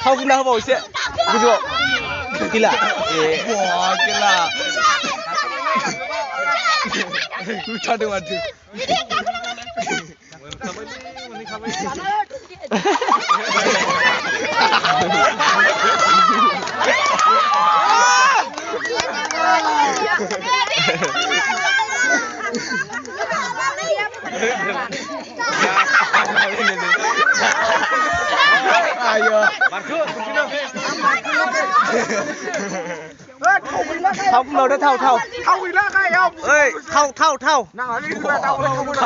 Kau guna apa sih? Gitu. Gila. Wah, gila. Lucu deh waduh. Ayo. Marco, không đâu đó thâu thâu gì đó cái không ơi thâu năng ở đi là thâu không được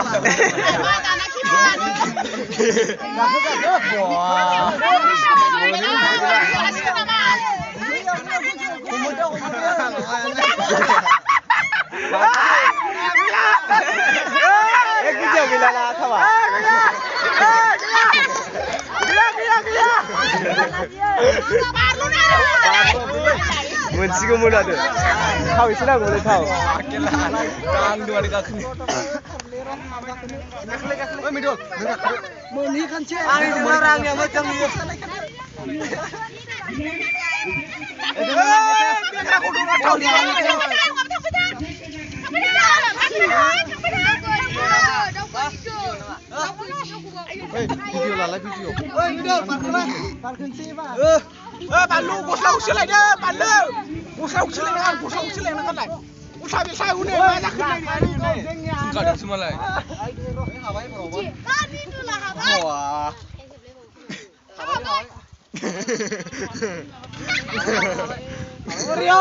cái giờ bị là thâu à Mensigo mula tu. Kau isilah boleh tahu. Kang dua dekat ni. Oh midul. Moni kan cek. Ini orang yang macam ni. Aku dulu tahu dia. Video lah video. Midul, parkir sih pak. Bạn lu một sâu xí lại đó, bạn lu một sâu xí lại ăn, một sâu xí lại nó con này, một sao bị sao này mà raขึ้นnày đi, cả được semua lại. Wah. Rio.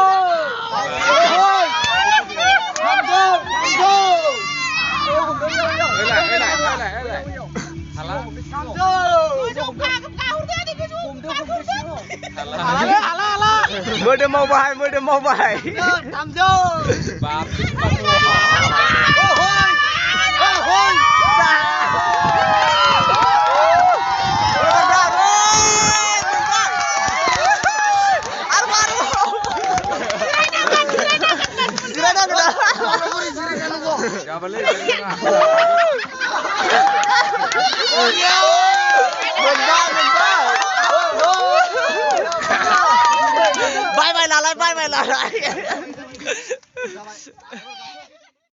Mơ mau bài. Tham vô. Bye bye lại.